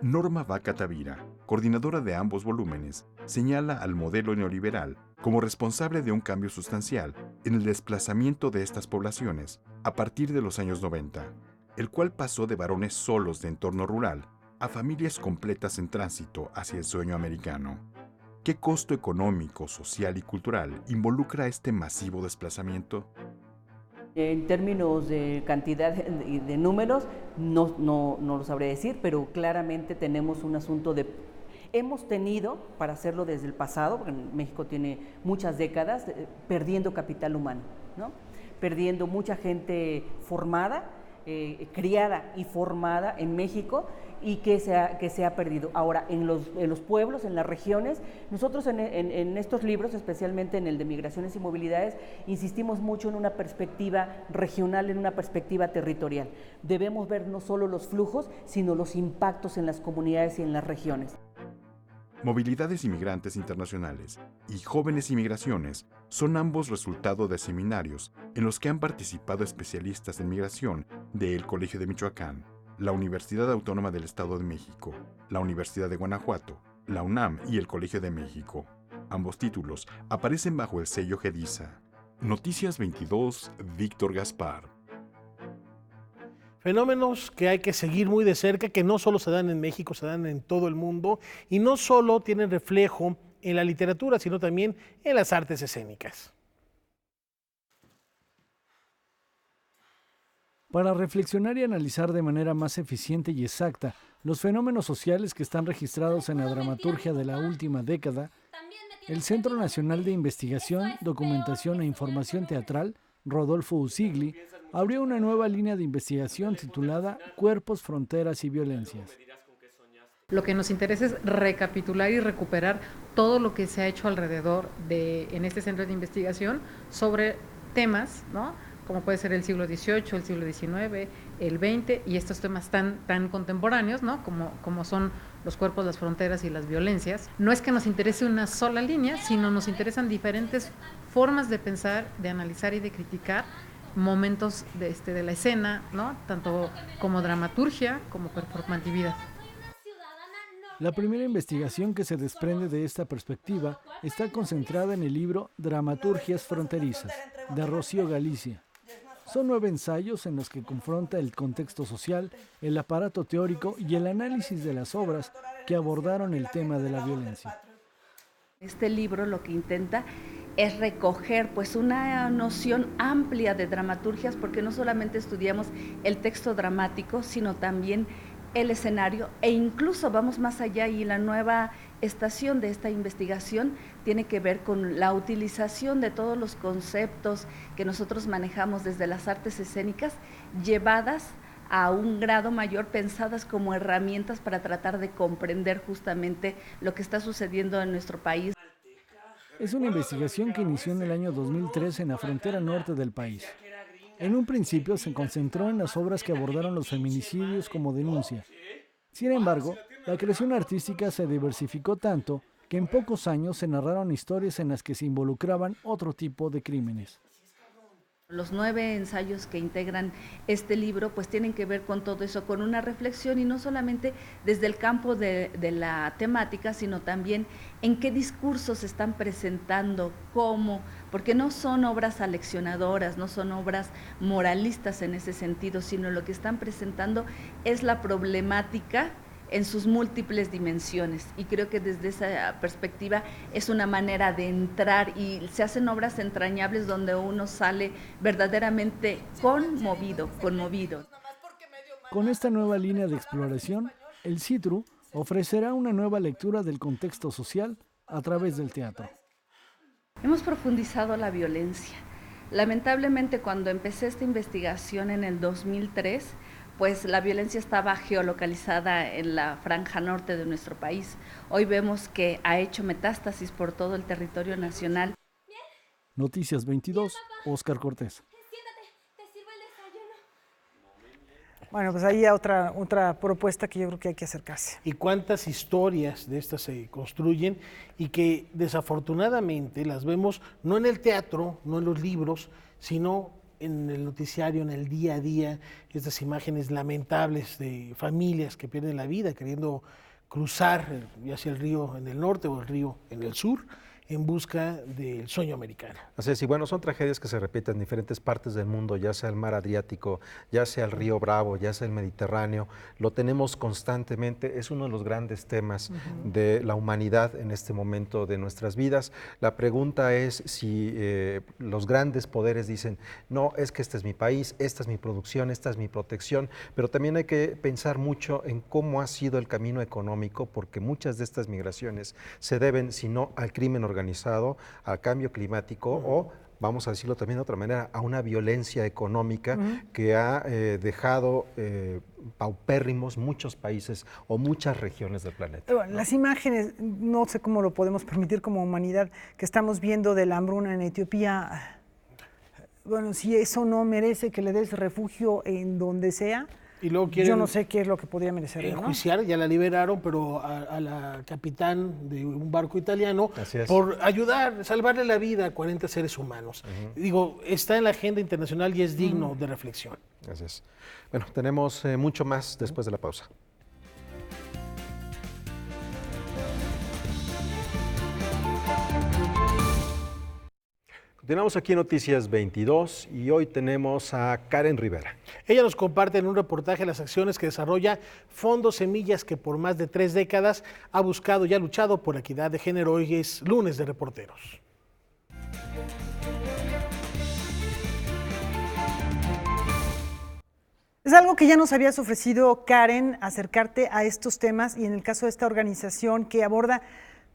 Norma Vaca Tavira, coordinadora de ambos volúmenes, señala al modelo neoliberal como responsable de un cambio sustancial en el desplazamiento de estas poblaciones a partir de los años 90, el cual pasó de varones solos de entorno rural a familias completas en tránsito hacia el sueño americano. ¿Qué costo económico, social y cultural involucra este masivo desplazamiento? En términos de cantidad y de números, no lo sabré decir, pero claramente tenemos un asunto de... Hemos tenido, para hacerlo desde el pasado, porque México tiene muchas décadas, perdiendo capital humano, ¿no? Perdiendo mucha gente formada, criada y formada en México, y que se ha perdido. Ahora, en los pueblos, en las regiones, nosotros en estos libros, especialmente en el de Migraciones y Movilidades, insistimos mucho en una perspectiva regional, en una perspectiva territorial. Debemos ver no solo los flujos, sino los impactos en las comunidades y en las regiones. Movilidades Inmigrantes Internacionales y Jóvenes y Migraciones son ambos resultado de seminarios en los que han participado especialistas en migración del Colegio de Michoacán, la Universidad Autónoma del Estado de México, la Universidad de Guanajuato, la UNAM y el Colegio de México. Ambos títulos aparecen bajo el sello GEDISA. Noticias 22, Víctor Gaspar. Fenómenos que hay que seguir muy de cerca, que no solo se dan en México, se dan en todo el mundo, y no solo tienen reflejo en la literatura, sino también en las artes escénicas. para reflexionar y analizar de manera más eficiente y exacta los fenómenos sociales que están registrados en la dramaturgia de la última década, el Centro Nacional de Investigación, Documentación e Información Teatral, Rodolfo Usigli, abrió una nueva línea de investigación titulada Cuerpos, Fronteras y Violencias. Lo que nos interesa es recapitular y recuperar todo lo que se ha hecho alrededor en este centro de investigación sobre temas, ¿no?, como puede ser el siglo XVIII, el siglo XIX, el XX, y estos temas tan contemporáneos, ¿no?, como son los cuerpos, las fronteras y las violencias. No es que nos interese una sola línea, sino nos interesan diferentes formas de pensar, de analizar y de criticar momentos de la escena, ¿no?, tanto como dramaturgia como performatividad. La primera investigación que se desprende de esta perspectiva está concentrada en el libro Dramaturgias Fronterizas, de Rocío Galicia. Son 9 ensayos en los que confronta el contexto social, el aparato teórico y el análisis de las obras que abordaron el tema de la violencia. Este libro lo que intenta es recoger pues una noción amplia de dramaturgias, porque no solamente estudiamos el texto dramático, sino también el escenario, e incluso vamos más allá, y la nueva estación de esta investigación tiene que ver con la utilización de todos los conceptos que nosotros manejamos desde las artes escénicas, llevadas a un grado mayor, pensadas como herramientas para tratar de comprender justamente lo que está sucediendo en nuestro país. Es una investigación que inició en el año 2003 en la frontera norte del país. En un principio se concentró en las obras que abordaron los feminicidios como denuncia. Sin embargo, la creación artística se diversificó tanto que en pocos años se narraron historias en las que se involucraban otro tipo de crímenes. Los 9 ensayos que integran este libro pues tienen que ver con todo eso, con una reflexión, y no solamente desde el campo de la temática, sino también en qué discursos se están presentando, cómo, porque no son obras aleccionadoras, no son obras moralistas en ese sentido, sino lo que están presentando es la problemática en sus múltiples dimensiones, y creo que desde esa perspectiva es una manera de entrar, y se hacen obras entrañables donde uno sale verdaderamente conmovido. Con esta nueva línea de exploración, el CITRU ofrecerá una nueva lectura del contexto social a través del teatro. Hemos profundizado la violencia. Lamentablemente, cuando empecé esta investigación en el 2003, pues la violencia estaba geolocalizada en la franja norte de nuestro país. Hoy vemos que ha hecho metástasis por todo el territorio nacional. Noticias 22, Óscar Cortés. Bueno, pues ahí hay otra propuesta que yo creo que hay que acercarse. Y cuántas historias de estas se construyen y que desafortunadamente las vemos no en el teatro, no en los libros, sino en el noticiario, en el día a día, estas imágenes lamentables de familias que pierden la vida queriendo cruzar ya sea el río en el norte o el río en el sur, en busca del sueño americano. Así es, y bueno, son tragedias que se repiten en diferentes partes del mundo, ya sea el mar Adriático, ya sea el río Bravo, ya sea el Mediterráneo, lo tenemos constantemente, es uno de los grandes temas de la humanidad en este momento de nuestras vidas. La pregunta es si los grandes poderes dicen, no, es que este es mi país, esta es mi producción, esta es mi protección, pero también hay que pensar mucho en cómo ha sido el camino económico, porque muchas de estas migraciones se deben, si no al crimen organizado, al cambio climático o, vamos a decirlo también de otra manera, a una violencia económica que ha dejado paupérrimos muchos países o muchas regiones del planeta. Bueno, las imágenes, no sé cómo lo podemos permitir como humanidad, que estamos viendo de la hambruna en Etiopía, bueno, si eso no merece que le des refugio en donde sea, y luego yo no sé qué es lo que podría merecer. Enjuiciar, ¿no? Ya la liberaron, pero a la capitán de un barco italiano por ayudar, salvarle la vida a 40 seres humanos. Digo, está en la agenda internacional y es digno de reflexión. Así es. Bueno, tenemos mucho más después de la pausa. Continuamos aquí en Noticias 22 y hoy tenemos a Karen Rivera. Ella nos comparte en un reportaje las acciones que desarrolla Fondo Semillas, que por más de 3 décadas ha buscado y ha luchado por la equidad de género. Hoy es lunes de reporteros. Es algo que ya nos habías ofrecido, Karen, acercarte a estos temas y en el caso de esta organización que aborda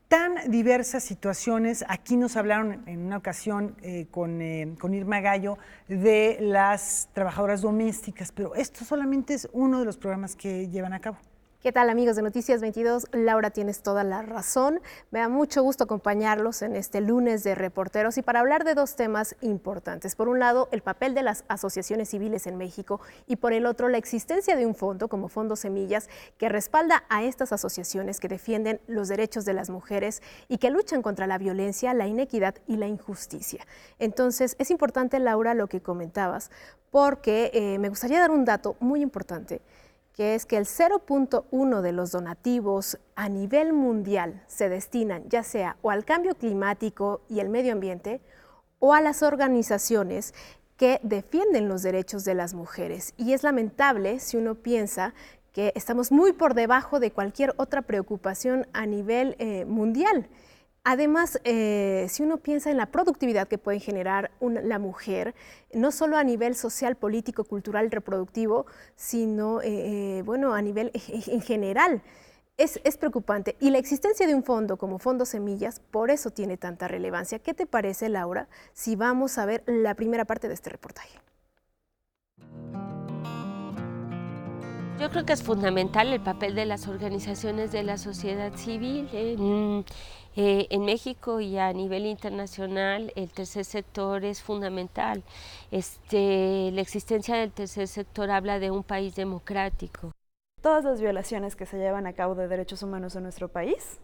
tan diversas situaciones. Aquí nos hablaron en una ocasión con Irma Gallo de las trabajadoras domésticas, pero esto solamente es uno de los programas que llevan a cabo. ¿Qué tal, amigos de Noticias 22? Laura, tienes toda la razón. Me da mucho gusto acompañarlos en este lunes de reporteros y para hablar de dos temas importantes. Por un lado, el papel de las asociaciones civiles en México y por el otro, la existencia de un fondo como Fondo Semillas que respalda a estas asociaciones que defienden los derechos de las mujeres y que luchan contra la violencia, la inequidad y la injusticia. Entonces, es importante, Laura, lo que comentabas, porque me gustaría dar un dato muy importante, que es que el 0.1 de los donativos a nivel mundial se destinan ya sea o al cambio climático y el medio ambiente o a las organizaciones que defienden los derechos de las mujeres. Y es lamentable si uno piensa que estamos muy por debajo de cualquier otra preocupación a nivel mundial. Además, si uno piensa en la productividad que puede generar la mujer, no solo a nivel social, político, cultural, reproductivo, sino bueno, a nivel en general, es preocupante. Y la existencia de un fondo como Fondo Semillas, por eso tiene tanta relevancia. ¿Qué te parece, Laura, si vamos a ver la primera parte de este reportaje? Yo creo que es fundamental el papel de las organizaciones de la sociedad civil. En México y a nivel internacional el tercer sector es fundamental. La existencia del tercer sector habla de un país democrático. Todas las violaciones que se llevan a cabo de derechos humanos en nuestro país,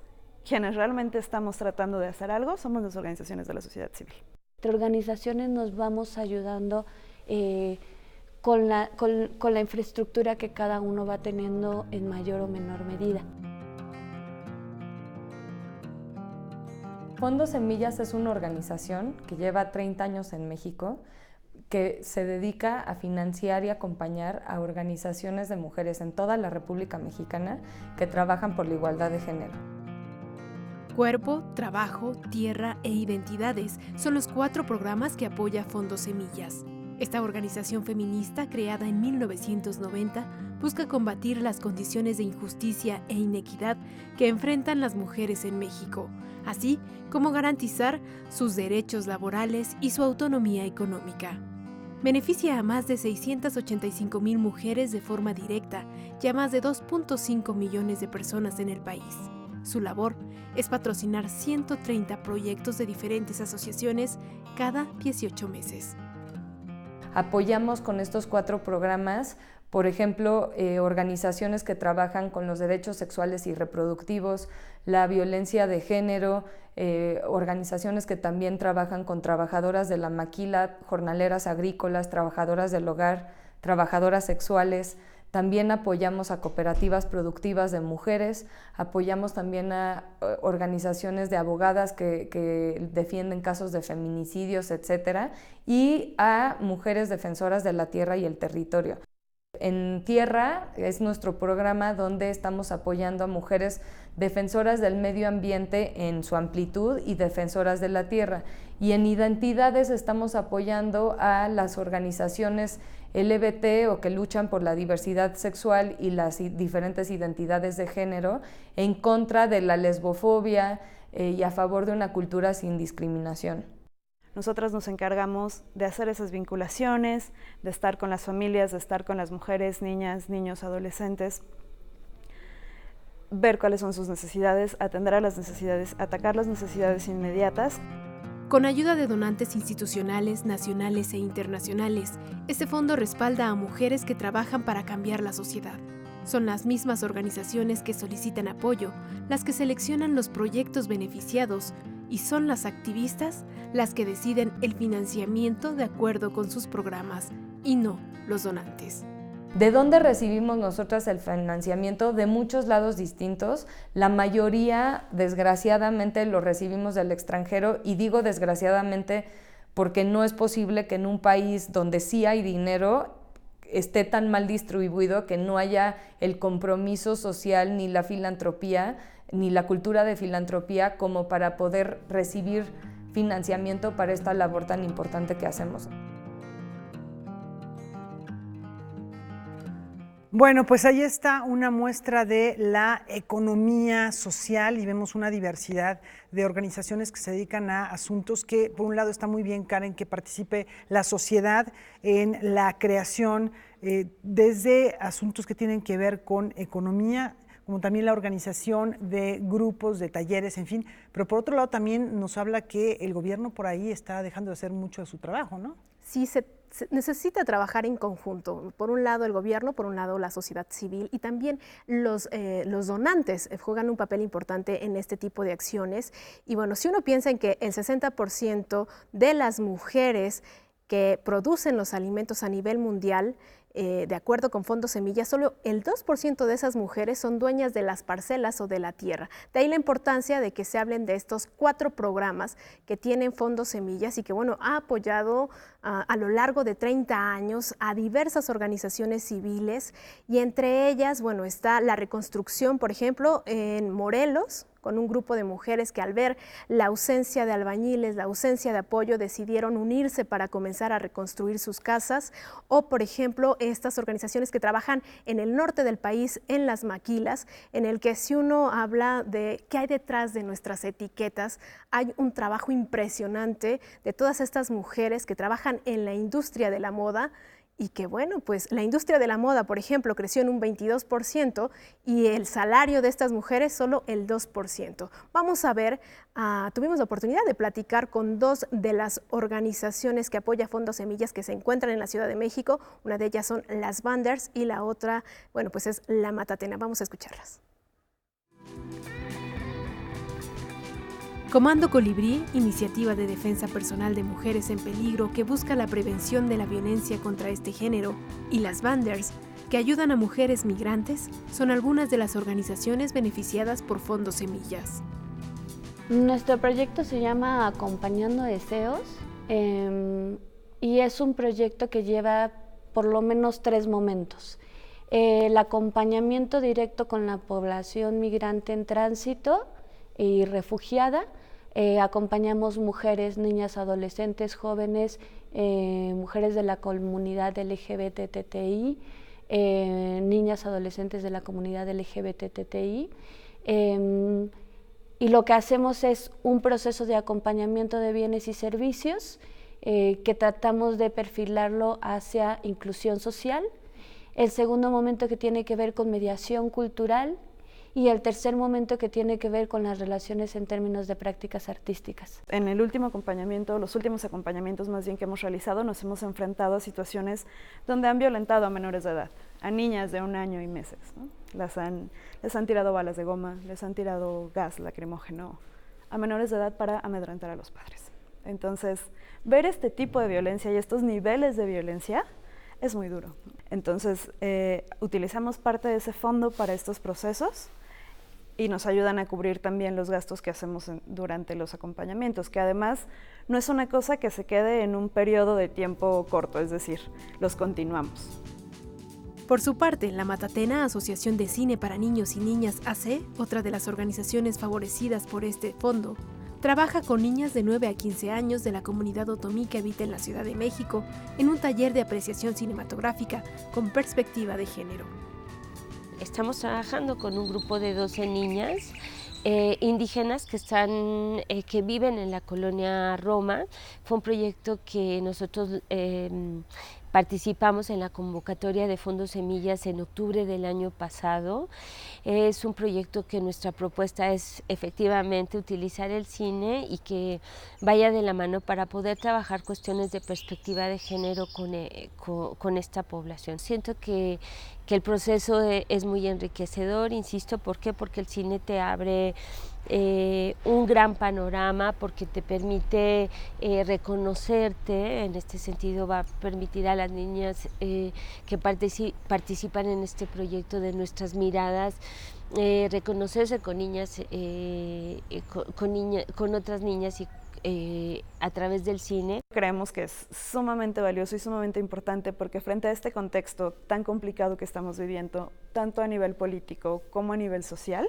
quienes realmente estamos tratando de hacer algo somos las organizaciones de la sociedad civil. Entre organizaciones nos vamos ayudando con la infraestructura que cada uno va teniendo en mayor o menor medida. Fondo Semillas es una organización que lleva 30 años en México, que se dedica a financiar y acompañar a organizaciones de mujeres en toda la República Mexicana que trabajan por la igualdad de género. Cuerpo, trabajo, tierra e identidades son los 4 programas que apoya Fondo Semillas. Esta organización feminista, creada en 1990, busca combatir las condiciones de injusticia e inequidad que enfrentan las mujeres en México, así como garantizar sus derechos laborales y su autonomía económica. Beneficia a más de 685,000 mujeres de forma directa y a más de 2.5 millones de personas en el país. Su labor es patrocinar 130 proyectos de diferentes asociaciones cada 18 meses. Apoyamos con estos 4 programas, por ejemplo, organizaciones que trabajan con los derechos sexuales y reproductivos, la violencia de género, organizaciones que también trabajan con trabajadoras de la maquila, jornaleras agrícolas, trabajadoras del hogar, trabajadoras sexuales. También apoyamos a cooperativas productivas de mujeres, apoyamos también a organizaciones de abogadas que defienden casos de feminicidios, etcétera, y a mujeres defensoras de la tierra y el territorio. En Tierra es nuestro programa donde estamos apoyando a mujeres defensoras del medio ambiente en su amplitud y defensoras de la tierra. Y en Identidades estamos apoyando a las organizaciones LGBT o que luchan por la diversidad sexual y las diferentes identidades de género en contra de la lesbofobia y a favor de una cultura sin discriminación. Nosotras nos encargamos de hacer esas vinculaciones, de estar con las familias, de estar con las mujeres, niñas, niños, adolescentes, ver cuáles son sus necesidades, atender a las necesidades, atacar las necesidades inmediatas. Con ayuda de donantes institucionales, nacionales e internacionales, este fondo respalda a mujeres que trabajan para cambiar la sociedad. Son las mismas organizaciones que solicitan apoyo, las que seleccionan los proyectos beneficiados, y son las activistas las que deciden el financiamiento de acuerdo con sus programas, y no los donantes. ¿De dónde recibimos nosotras el financiamiento? De muchos lados distintos. La mayoría, desgraciadamente, lo recibimos del extranjero, y digo desgraciadamente porque no es posible que en un país donde sí hay dinero esté tan mal distribuido, que no haya el compromiso social, ni la filantropía, ni la cultura de filantropía como para poder recibir financiamiento para esta labor tan importante que hacemos. Bueno, pues ahí está una muestra de la economía social y vemos una diversidad de organizaciones que se dedican a asuntos que, por un lado, está muy bien, Karen, que participe la sociedad en la creación desde asuntos que tienen que ver con economía, como también la organización de grupos, de talleres, en fin. Pero por otro lado también nos habla que el gobierno por ahí está dejando de hacer mucho de su trabajo, ¿no? Sí, se necesita trabajar en conjunto. Por un lado el gobierno, por un lado la sociedad civil y también los donantes juegan un papel importante en este tipo de acciones. Y bueno, si uno piensa en que el 60% de las mujeres que producen los alimentos a nivel mundial, de acuerdo con Fondos Semillas, solo el 2% de esas mujeres son dueñas de las parcelas o de la tierra. De ahí la importancia de que se hablen de estos 4 programas que tienen Fondos Semillas y que, bueno, ha apoyado a lo largo de 30 años a diversas organizaciones civiles y entre ellas, bueno, está la reconstrucción, por ejemplo, en Morelos, con un grupo de mujeres que al ver la ausencia de albañiles, la ausencia de apoyo, decidieron unirse para comenzar a reconstruir sus casas. O, por ejemplo, estas organizaciones que trabajan en el norte del país, en las maquilas, en el que si uno habla de qué hay detrás de nuestras etiquetas, hay un trabajo impresionante de todas estas mujeres que trabajan en la industria de la moda, y que bueno, pues la industria de la moda, por ejemplo, creció en un 22% y el salario de estas mujeres solo el 2%. Vamos a ver, tuvimos la oportunidad de platicar con 2 de las organizaciones que apoya Fondos Semillas que se encuentran en la Ciudad de México. Una de ellas son las Banders y la otra, bueno, pues es la Matatena. Vamos a escucharlas. Comando Colibrí, iniciativa de defensa personal de mujeres en peligro que busca la prevención de la violencia contra este género, y las Banders, que ayudan a mujeres migrantes, son algunas de las organizaciones beneficiadas por Fondos Semillas. Nuestro proyecto se llama Acompañando Deseos y es un proyecto que lleva por lo menos 3 momentos. El acompañamiento directo con la población migrante en tránsito y refugiada. Acompañamos mujeres, niñas, adolescentes, jóvenes, mujeres de la comunidad LGBTTI, niñas, adolescentes de la comunidad LGBTTI. Y lo que hacemos es un proceso de acompañamiento de bienes y servicios que tratamos de perfilarlo hacia inclusión social. El segundo momento que tiene que ver con mediación cultural. Y el tercer momento que tiene que ver con las relaciones en términos de prácticas artísticas. En el último acompañamiento, los últimos acompañamientos más bien que hemos realizado, nos hemos enfrentado a situaciones donde han violentado a menores de edad, a niñas de 1 año y meses, ¿no? Les han tirado balas de goma, les han tirado gas lacrimógeno a menores de edad para amedrentar a los padres. Entonces, ver este tipo de violencia y estos niveles de violencia es muy duro. Entonces, utilizamos parte de ese fondo para estos procesos y nos ayudan a cubrir también los gastos que hacemos durante los acompañamientos, que además no es una cosa que se quede en un periodo de tiempo corto, es decir, los continuamos. Por su parte, la Matatena, Asociación de Cine para Niños y Niñas AC, otra de las organizaciones favorecidas por este fondo, trabaja con niñas de 9 a 15 años de la comunidad otomí que habita en la Ciudad de México en un taller de apreciación cinematográfica con perspectiva de género. Estamos trabajando con un grupo de 12 niñas indígenas que viven en la colonia Roma. Fue un proyecto que nosotros participamos en la convocatoria de Fondos Semillas en octubre del año pasado. Es un proyecto que nuestra propuesta es efectivamente utilizar el cine y que vaya de la mano para poder trabajar cuestiones de perspectiva de género con esta población. Siento que el proceso es muy enriquecedor, insisto, ¿por qué? Porque el cine te abre un gran panorama, porque te permite reconocerte. En este sentido va a permitir a las niñas que participan en este proyecto de nuestras miradas reconocerse con niñas, con otras niñas y a través del cine. Creemos que es sumamente valioso y sumamente importante porque frente a este contexto tan complicado que estamos viviendo, tanto a nivel político como a nivel social,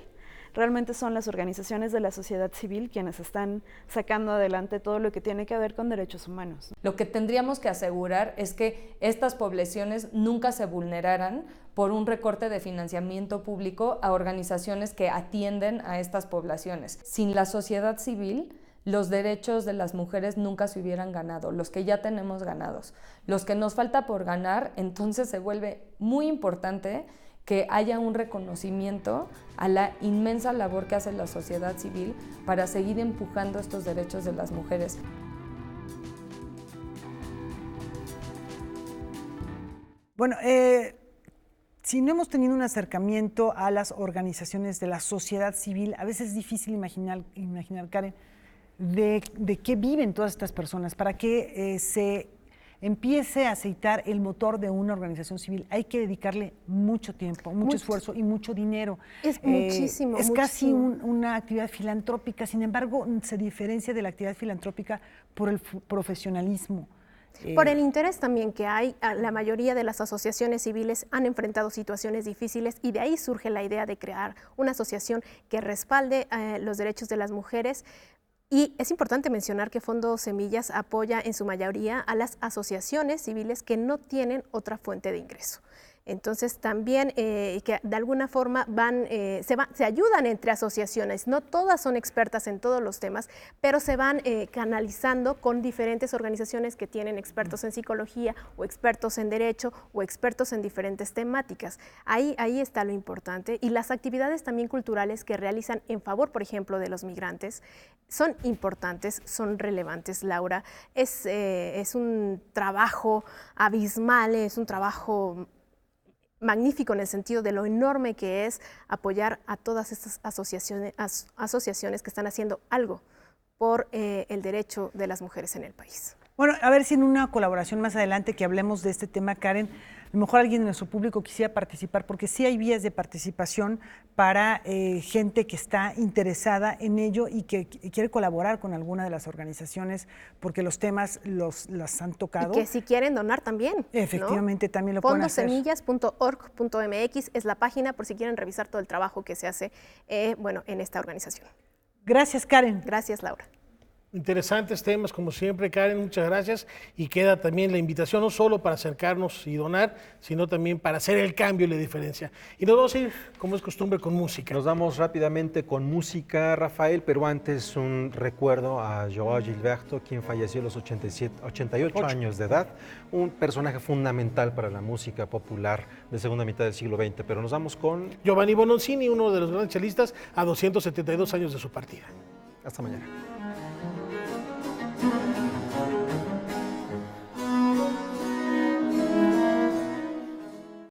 realmente son las organizaciones de la sociedad civil quienes están sacando adelante todo lo que tiene que ver con derechos humanos. Lo que tendríamos que asegurar es que estas poblaciones nunca se vulneraran por un recorte de financiamiento público a organizaciones que atienden a estas poblaciones. Sin la sociedad civil, los derechos de las mujeres nunca se hubieran ganado, los que ya tenemos ganados. Los que nos falta por ganar, entonces se vuelve muy importante que haya un reconocimiento a la inmensa labor que hace la sociedad civil para seguir empujando estos derechos de las mujeres. Bueno, si no hemos tenido un acercamiento a las organizaciones de la sociedad civil, a veces es difícil imaginar Karen, de qué viven todas estas personas, para que se empiece a aceitar el motor de una organización civil. Hay que dedicarle mucho tiempo, mucho esfuerzo y mucho dinero. Es muchísimo. Es muchísimo. casi una actividad filantrópica, sin embargo, se diferencia de la actividad filantrópica por el profesionalismo. Por el interés también que hay, la mayoría de las asociaciones civiles han enfrentado situaciones difíciles y de ahí surge la idea de crear una asociación que respalde los derechos de las mujeres. Y es importante mencionar que Fondo Semillas apoya en su mayoría a las asociaciones civiles que no tienen otra fuente de ingreso. Entonces también que de alguna forma se ayudan entre asociaciones, no todas son expertas en todos los temas, pero se van canalizando con diferentes organizaciones que tienen expertos en psicología o expertos en derecho o expertos en diferentes temáticas. Ahí está lo importante, y las actividades también culturales que realizan en favor, por ejemplo, de los migrantes, son importantes, son relevantes, Laura. Es un trabajo abismal, es un trabajo magnífico en el sentido de lo enorme que es apoyar a todas estas asociaciones que están haciendo algo por el derecho de las mujeres en el país. Bueno, a ver si en una colaboración más adelante que hablemos de este tema, Karen, a lo mejor alguien de nuestro público quisiera participar, porque sí hay vías de participación para gente que está interesada en ello y que quiere colaborar con alguna de las organizaciones, porque los temas las han tocado. Y que si quieren donar también. Efectivamente, ¿no? También lo pueden hacer. Fondosemillas.org.mx es la página por si quieren revisar todo el trabajo que se hace en esta organización. Gracias, Karen. Gracias, Laura. Interesantes temas, como siempre, Karen, muchas gracias. Y queda también la invitación, no solo para acercarnos y donar, sino también para hacer el cambio y la diferencia. Y nos vamos a ir, como es costumbre, con música. Nos vamos rápidamente con música, Rafael, pero antes un recuerdo a Joao Gilberto, quien falleció a los 88 años de edad, un personaje fundamental para la música popular de segunda mitad del siglo XX. Pero nos vamos con Giovanni Bononcini, uno de los grandes chelistas, a 272 años de su partida. Hasta mañana.